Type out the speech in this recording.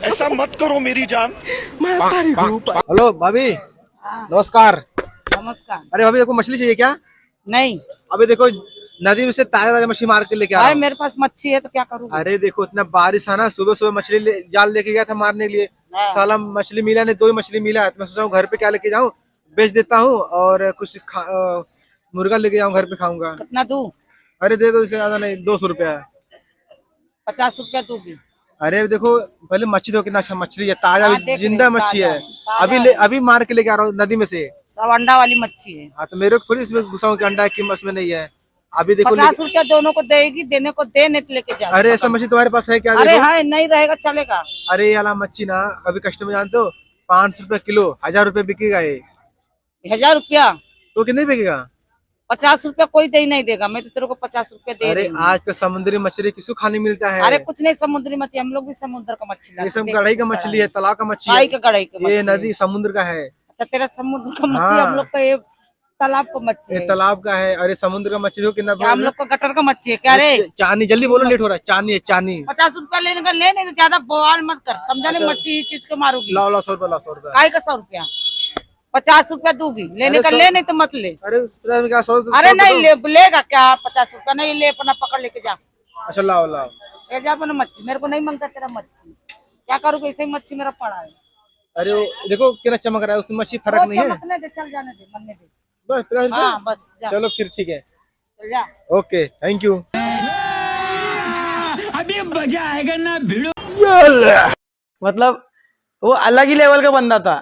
ऐसा मत करो मेरी जान। हेलो भाभी, नमस्कार। नमस्कार। अरे भाभी, देखो मछली चाहिए क्या? नहीं अभी देखो नदी में से ताजा मछली मार के लेके आ रहा भाई, हूँ। मेरे पास मच्छी है तो क्या करूँ। अरे देखो इतना बारिश है ना, सुबह सुबह जाल लेके गया था मारने के लिए। हाँ। साला मछली मिला नहीं, 2 ही मछली मिला है। तो मैं सोचा हूँ घर पे क्या लेके जाऊँ, बेच देता हूँ और कुछ मुर्गा लेके जाऊँ, घर पे खाऊंगा। कितना दूँ? अरे दे दो, इससे ज्यादा नहीं, 200 रुपया है। 50 रुपया दूंगी। अरे देखो पहले मच्छी देखो, कितना अच्छा मछली है, ताजा हाँ, देख रही जिंदा हूँ, मच्छी ताजा है। है, ताजा है। अभी मार के लेके आ रहा हूँ नदी में से। सब अंडा वाली मच्छी है। हाँ तो मेरे को थोड़ी इसमें घुसा हूँ कि अंडा की कीमत में नहीं है। अभी देखो 50 रुपया दोनों को देगी, देने को दे, नहीं तो लेके जा। अरे ऐसा मछली तुम्हारे पास है क्या? अरे देखो हाँ, नहीं रहेगा चलेगा। अरे ये वाला मच्छी ना, अभी कस्टमर जानते हो 500 रुपए किलो, 1000 रुपए बिकेगा ये। 1000 रुपया? तो कितने बिकेगा? 50 रुपया कोई दे ही नहीं देगा। मैं तो तेरे को 50 रुपया दे अरे रही हूँ। आज का समुद्री मछली किसको खाने मिलता है? अरे कुछ नहीं, समुद्री मछली, हम लोग भी समुद्र का मछली ये लाते सब हैं। गढ़ई का मछली है, तालाब का मछली आई है। का गड़ाई का ये मच्छी है। नदी समुद्र का है। अच्छा, तेरा समुद्र का मच्छी, हाँ। हम लोग का ये तालाब का मच्छी ये है। तालाब का है। अरे समुद्र का मछली हो कितना क्या हम लोग का गटर का मच्छी है क्या रे? चानी, जल्दी बोलो, लेट हो रहा है। चानी है, चानी। 50 रुपया लेने का ले, नहीं तो ज्यादा बवाल मत कर। समझा नहीं, अच्छा। मच्छी इस चीज को मारूगी। लाओ लाओ 100 रुपया, लाओ 100 रुपया। काय का 100 रुपया? 50 रुपया दूंगी, लेने अरे का 100 ले, नहीं तो मत ले। अरे उस 50 में क्या 100? अरे नहीं लेगा क्या? 50 रुपया नहीं ले, अपना पकड़ लेके जा। अच्छा लाओ लाओ। ले जा अपना मच्छी, मेरे को नहीं मांगता तेरा मच्छी। क्या करूँ, ऐसे ही मच्छी मेरा पड़ा है। अरे देखो कितना चमक रहा है, उसमें मच्छी फर्क वो नहीं है। चमकने दे, चल जाने दे, मरने दे। बस 50 रुपया। हाँ बस जा, चलो फिर ठीक है, चल जा। Okay, thank you. अभी मजा आएगा ना भिड़ो। मतलब वो अलग ही लेवल का बंदा था।